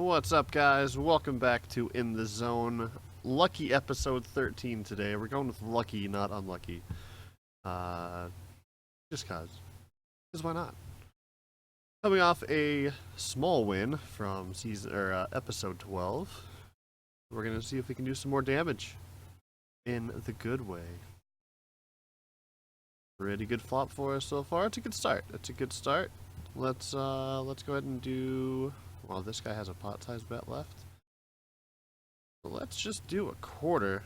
What's up, guys? Welcome back to In the Zone. Lucky episode 13 today. We're going with lucky, not unlucky. Uh, just cause. Because why not? Coming off a small win from episode 12, we're gonna see if we can do some more damage in the good way. Pretty good flop for us so far. It's a good start. Let's go ahead and do. Well, this guy has a pot-sized bet left. So let's just do a quarter.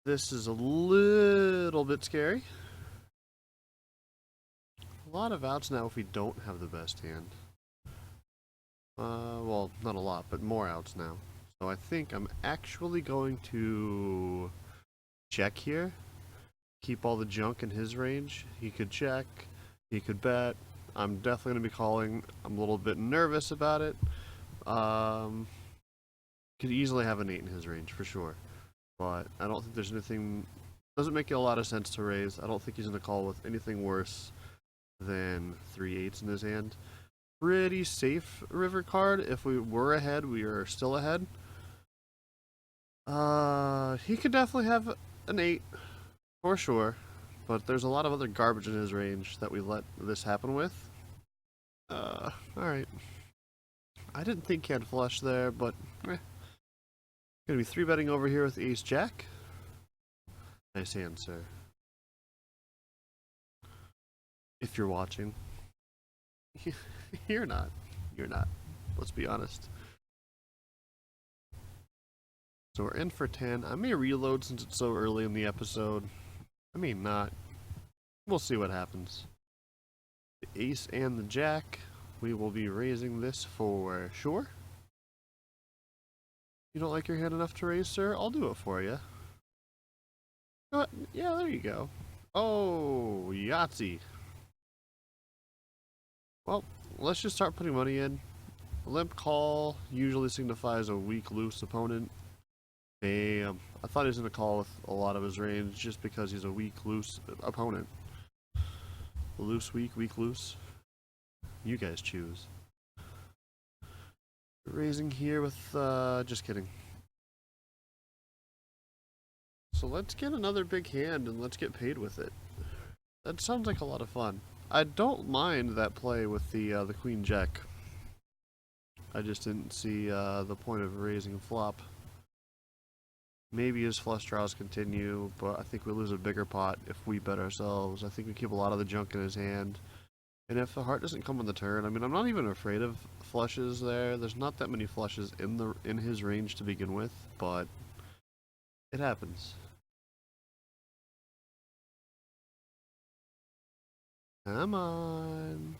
This is a little bit scary. A lot of outs now if we don't have the best hand. Well, not a lot, but more outs now. So I think I'm actually going to check here. Keep all the junk in his range. He could check. He could bet. I'm definitely going to be calling. I'm a little bit nervous about it. Could easily have an 8 in his range for sure. But I don't think there's anything. Doesn't make a lot of sense to raise. I don't think he's going to call with anything worse than 3 8s in his hand. Pretty safe river card. If we were ahead, we are still ahead. He could definitely have an 8 for sure. But there's a lot of other garbage in his range that we let this happen with. Alright. I didn't think he had flush there, but Gonna be 3-betting over here with ace jack. Nice hand, sir. If you're watching. You're not. You're not. Let's be honest. So we're in for 10. I may reload since it's so early in the episode. I may not. We'll see what happens. The ace and the jack. We will be raising this for sure. You don't like your hand enough to raise, sir? I'll do it for you. Yeah, there you go. Oh, Yahtzee. Well, let's just start putting money in. A limp call usually signifies a weak, loose opponent. Bam. I thought he was going to call with a lot of his range just because he's a weak, loose opponent. Loose, weak, loose. You guys choose. Raising here with, just kidding. So let's get another big hand and let's get paid with it. That sounds like a lot of fun. I don't mind that play with the queen jack. I just didn't see the point of raising flop. Maybe his flush draws continue, but I think we lose a bigger pot if we bet ourselves. I think we keep a lot of the junk in his hand. And if the heart doesn't come on the turn, I mean, I'm not even afraid of flushes there. There's not that many flushes in his range to begin with, but it happens. Come on.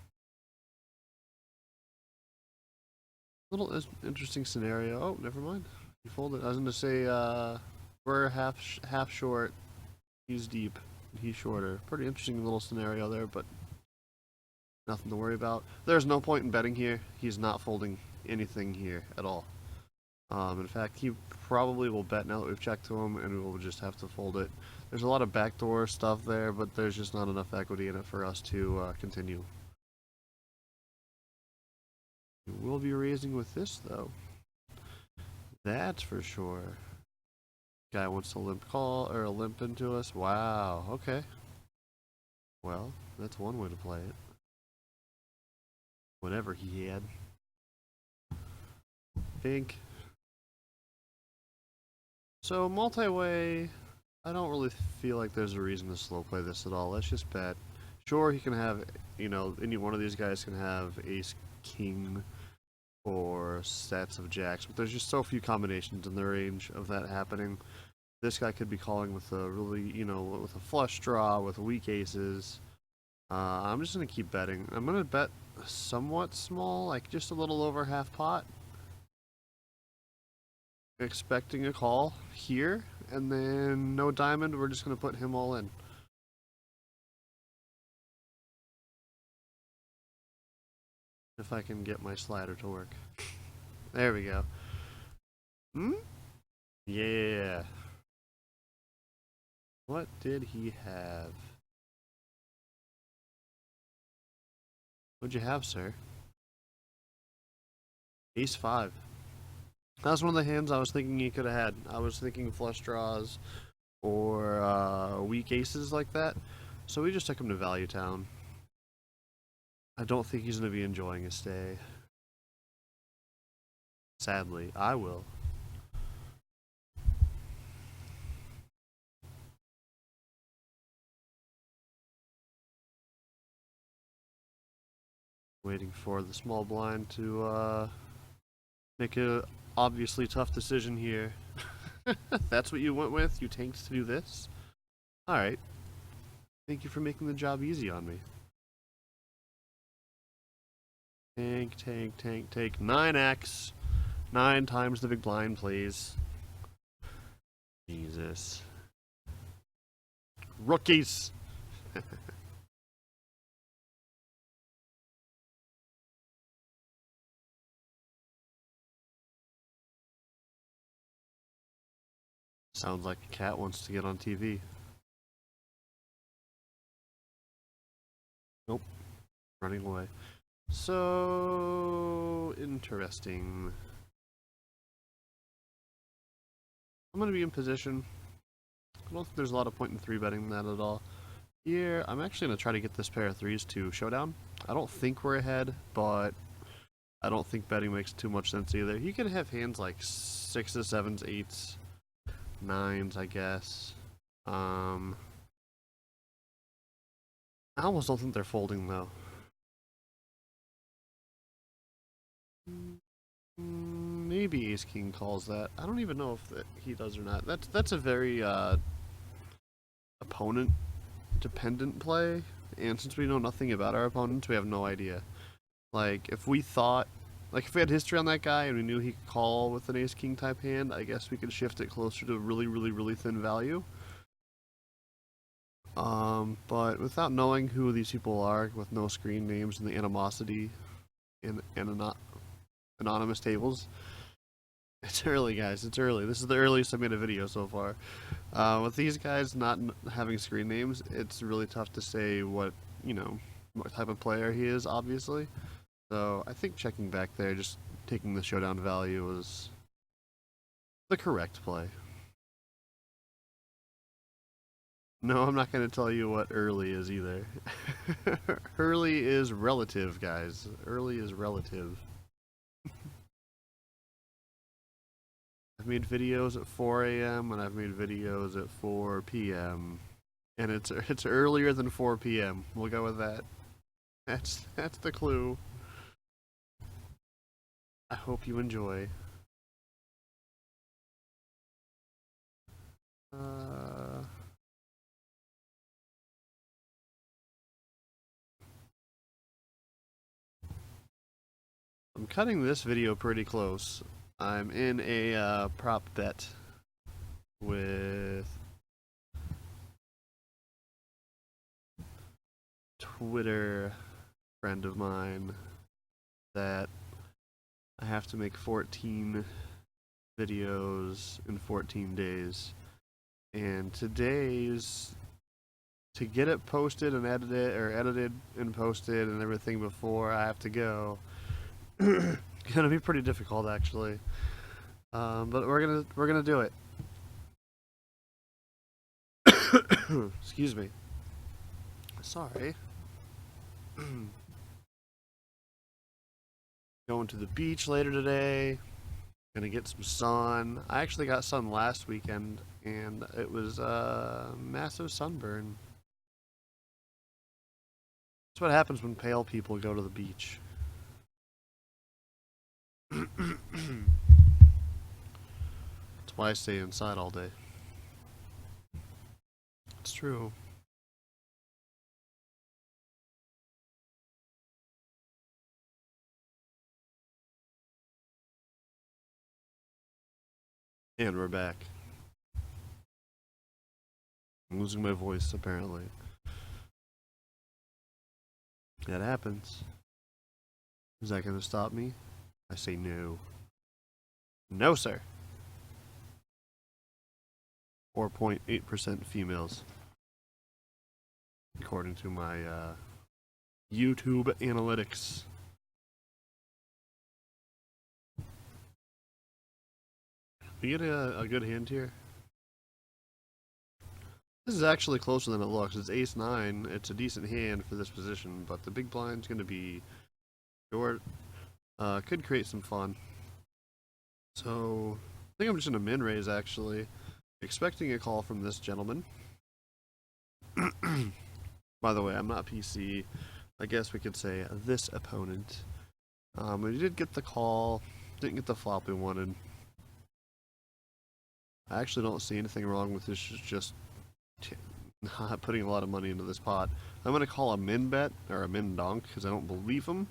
Little interesting scenario. Oh, never mind. He folded. I was going to say, we're half short. He's deep. He's shorter. Pretty interesting little scenario there, but nothing to worry about. There's no point in betting here. He's not folding anything here at all. In fact, he probably will bet now that we've checked to him, and we will just have to fold it. There's a lot of backdoor stuff there, but there's just not enough equity in it for us to continue. We will be raising with this, though. That's for sure. Guy wants to limp call, or a limp into us. Wow, okay. Well, that's one way to play it. Whatever he had. Pink. So, multi-way, I don't really feel like there's a reason to slow play this at all. Let's just bet. Sure, he can have, you know, any one of these guys can have ace, king, or sets of jacks, but there's just so few combinations in the range of that happening. This guy could be calling with a really, you know, with a flush draw, with weak aces. I'm just going to keep betting. I'm going to bet somewhat small, like just a little over half pot. Expecting a call here, and then no diamond, we're just going to put him all in. If I can get my slider to work. There we go. Yeah. What did he have? What'd you have, sir? Ace 5. That was one of the hands I was thinking he could have had. I was thinking flush draws or weak aces like that. So we just took him to Value Town. I don't think he's going to be enjoying his stay. Sadly, I will. Waiting for the small blind to make a obviously tough decision here. That's what you went with? You tanked to do this? Alright. Thank you for making the job easy on me. Tank, tank, tank, tank. 9x. 9 times the big blind, please. Jesus. Rookies! Sounds like a cat wants to get on TV. Nope. Running away. So interesting. I'm going to be in position. I don't think there's a lot of point in 3-betting that at all. Here, I'm actually going to try to get this pair of 3s to showdown. I don't think we're ahead, but I don't think betting makes too much sense either. He could have hands like 6s, 7s, 8s, 9s, I guess. I almost don't think they're folding though. Maybe Ace King calls that. I don't even know if he does or not. That's a very opponent dependent play, and since we know nothing about our opponents, we have no idea. Like if we thought, like if we had history on that guy and we knew he could call with an Ace King type hand, I guess we could shift it closer to a really thin value. But without knowing who these people are, with no screen names and the animosity and anonymous tables, it's early, guys. It's early. This is the earliest I made a video so far. With these guys not having screen names, it's really tough to say what type of player he is, obviously. So I think checking back there, just taking the showdown value was the correct play. No, I'm not going to tell you what early is either. Early is relative, guys. Early is relative. I've made videos at 4 a.m. and I've made videos at 4 p.m. and it's earlier than 4 p.m. We'll go with that. That's the clue. I hope you enjoy. I'm cutting this video pretty close. I'm in a prop bet with Twitter friend of mine that I have to make 14 videos in 14 days. And today's, to get it posted and edited and posted and everything before I have to go, gonna be pretty difficult actually. But we're gonna do it. Excuse me. Sorry. Going to the beach later today. Gonna get some sun. I actually got sun last weekend, and it was a massive sunburn. That's what happens when pale people go to the beach. That's why I stay inside all day. It's true. And we're back. I'm losing my voice, apparently. That happens. Is that gonna stop me? I say no. No, sir. 4.8% females. According to my YouTube analytics. We get a good hand here. This is actually closer than it looks. It's ace-9. It's a decent hand for this position, but the big blind's going to be short. Could create some fun. So, I think I'm just going to min-raise, actually. Expecting a call from this gentleman. By the way, I'm not PC. I guess we could say this opponent. We did get the call. Didn't get the flop we wanted. I actually don't see anything wrong with this, just not putting a lot of money into this pot. I'm going to call a min bet, or a min donk, because I don't believe him.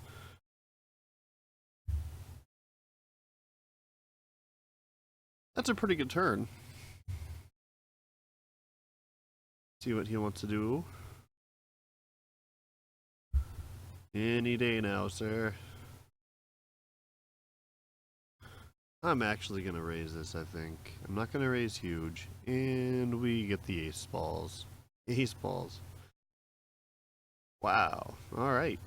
That's a pretty good turn. See what he wants to do. Any day now, sir. I'm actually going to raise this, I think. I'm not going to raise huge. And we get the ace balls. Ace balls. Wow. Alright.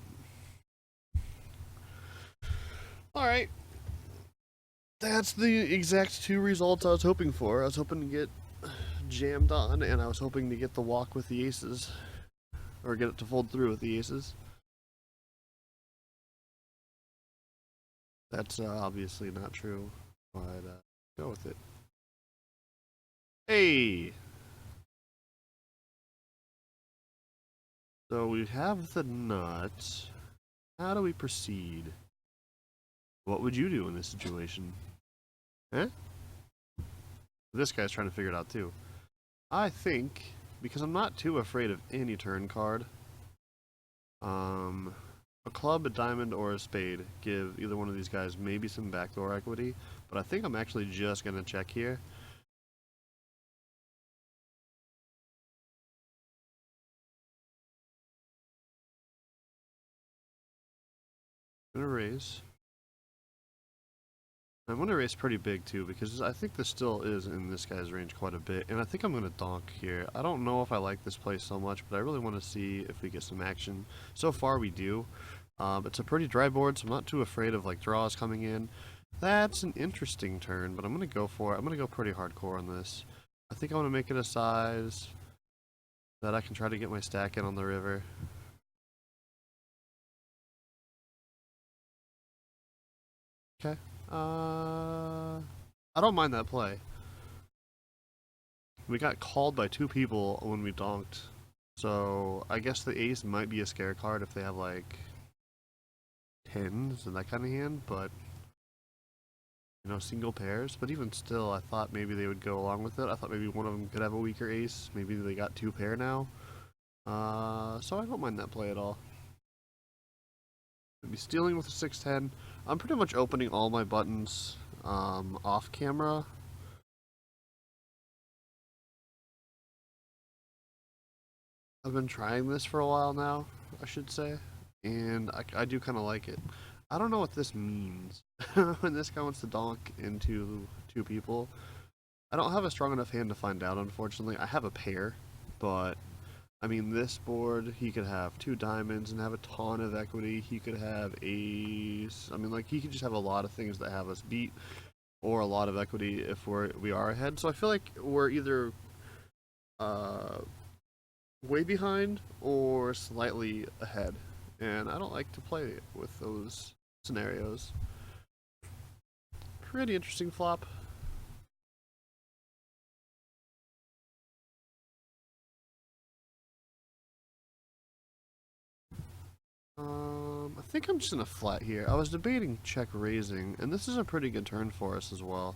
Alright. That's the exact 2 results I was hoping for. I was hoping to get jammed on, and I was hoping to get the walk with the aces. Or get it to fold through with the aces. That's obviously not true, but go with it. Hey! So we have the nut. How do we proceed? What would you do in this situation? Eh? This guy's trying to figure it out too. I think, because I'm not too afraid of any turn card, a club, a diamond, or a spade give either one of these guys maybe some backdoor equity, but I think I'm actually just going to check here. I'm going to raise. I'm going to raise pretty big too, because I think this still is in this guy's range quite a bit, and I think I'm going to donk here. I don't know if I like this play so much, but I really want to see if we get some action. So far we do. It's a pretty dry board, so I'm not too afraid of like draws coming in. That's an interesting turn, but I'm going to go for it. I'm going to go pretty hardcore on this. I think I want to make it a size that I can try to get my stack in on the river. Okay. I don't mind that play. We got called by 2 people when we donked, so I guess the ace might be a scare card if they have like 10s and that kind of hand, but you know, single pairs. But even still, I thought maybe they would go along with it. I thought maybe one of them could have a weaker ace. Maybe they got 2 pair now. So I don't mind that play at all. I'd be stealing with a 6-10. I'm pretty much opening all my buttons off camera. I've been trying this for a while now, I should say, and I do kind of like it. I don't know what this means when this guy wants to donk into 2 people. I don't have a strong enough hand to find out, unfortunately. I have a pair, but I mean, this board, he could have 2 diamonds and have a ton of equity. He could have ace. I mean, like, he could just have a lot of things that have us beat, or a lot of equity if we are ahead. So I feel like we're either way behind or slightly ahead, and I don't like to play with those scenarios. Pretty interesting flop. I think I'm just gonna flat here. I was debating check raising, and this is a pretty good turn for us as well.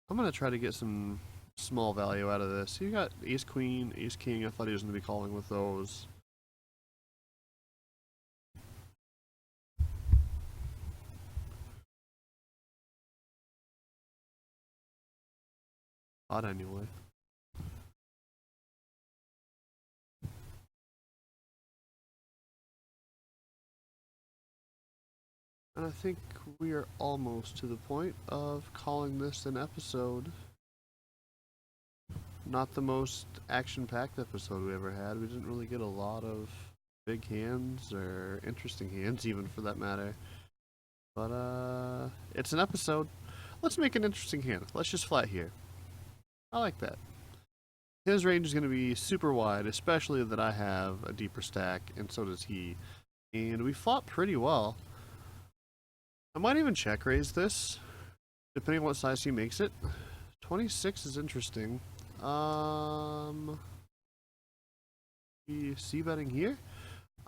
I'm gonna try to get some small value out of this. You got ace queen, ace king. I thought he was gonna be calling with those. Odd anyway. And I think we are almost to the point of calling this an episode. Not the most action-packed episode we ever had. We didn't really get a lot of big hands, or interesting hands even for that matter. But, it's an episode. Let's make an interesting hand. Let's just flat here. I like that. His range is going to be super wide, especially that I have a deeper stack, and so does he. And we flop pretty well. I might even check raise this, depending on what size he makes it. 26 is interesting. C-betting here?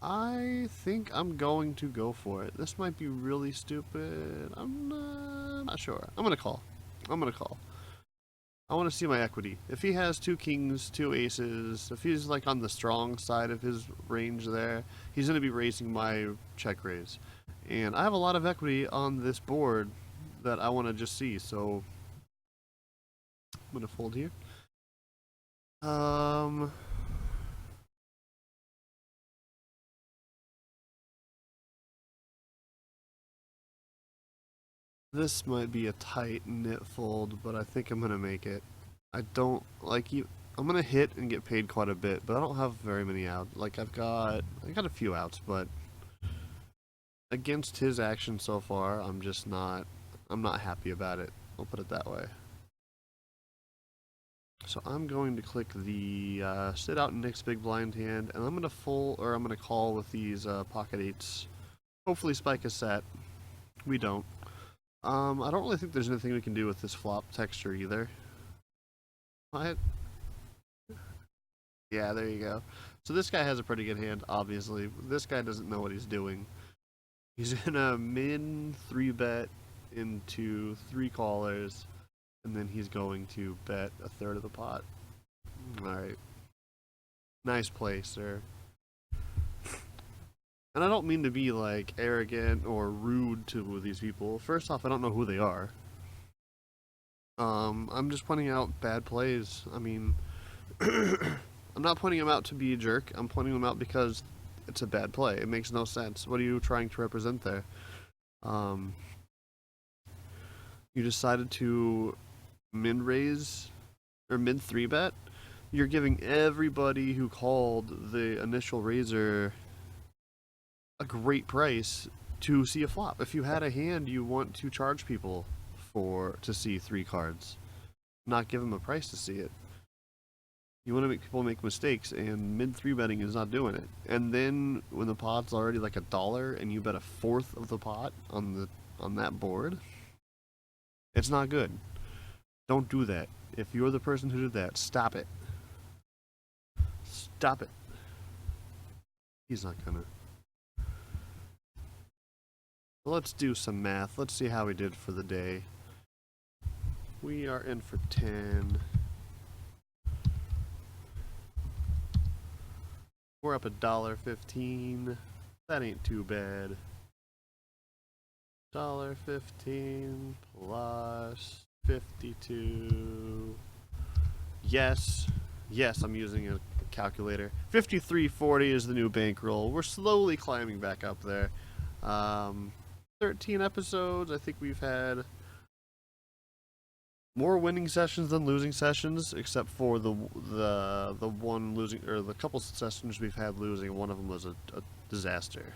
I think I'm going to go for it. This might be really stupid. I'm not sure. I'm going to call. I want to see my equity. If he has 2 kings, 2 aces, if he's like on the strong side of his range there, he's going to be raising my check raise. And I have a lot of equity on this board that I want to just see, so I'm going to fold here. This might be a tight knit fold, but I think I'm going to make it. I don't like you. I'm going to hit and get paid quite a bit, but I don't have very many outs. Like I got a few outs, but against his action so far, I'm not happy about it. I'll put it that way. So I'm going to click the sit out Nick's big blind hand, and I'm going to call with these pocket eights. Hopefully spike a set. We don't. I don't really think there's anything we can do with this flop texture either. What? Yeah, there you go. So this guy has a pretty good hand, obviously. This guy doesn't know what he's doing. He's gonna min 3-bet into 3 callers, and then he's going to bet a third of the pot. Alright. Nice play, sir. And I don't mean to be like arrogant or rude to these people. First off, I don't know who they are. I'm just pointing out bad plays. I mean, I'm not pointing them out to be a jerk. I'm pointing them out because it's a bad play. It makes no sense. What are you trying to represent there? You decided to min raise or min 3-bet. You're giving everybody who called the initial raiser a great price to see a flop. If you had a hand you want to charge people to see 3 cards, not give them a price to see it. You want to make people make mistakes, and mid 3-betting is not doing it. And then when the pot's already like $1 and you bet a fourth of the pot on that board, it's not good. Don't do that. If you're the person who did that, stop it. Stop it. He's not gonna. Let's do some math. Let's see how we did for the day. We are in for 10. We're up $1.15. That ain't too bad. $1.15 plus 52. Yes. Yes, I'm using a calculator. 53.40 is the new bankroll. We're slowly climbing back up there. 13 episodes. I think we've had more winning sessions than losing sessions, except for the one losing, or the couple sessions we've had losing. One of them was a disaster,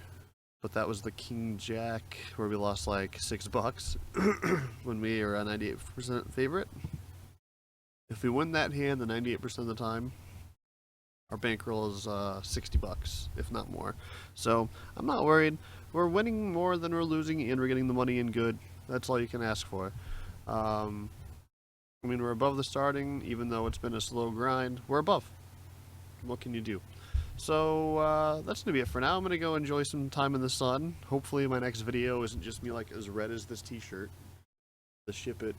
but that was the King Jack where we lost like $6 when we were a 98% favorite. If we win that hand the 98% of the time, our bankroll is $60, if not more. So I'm not worried. We're winning more than we're losing, and we're getting the money in good. That's all you can ask for. I mean, we're above the starting, even though it's been a slow grind. We're above. What can you do? So that's gonna be it for now. I'm gonna go enjoy some time in the sun. Hopefully my next video isn't just me like as red as this t-shirt, the Ship It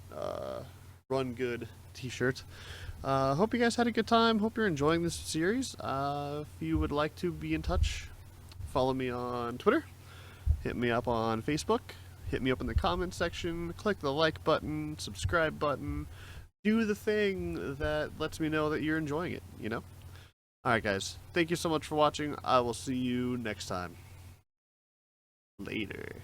Run Good t-shirt. Hope you guys had a good time. Hope you're enjoying this series. If you would like to be in touch, follow me on Twitter, hit me up on Facebook, hit me up in the comments section, click the like button, subscribe button, do the thing that lets me know that you're enjoying it, you know? Alright guys, thank you so much for watching. I will see you next time. Later.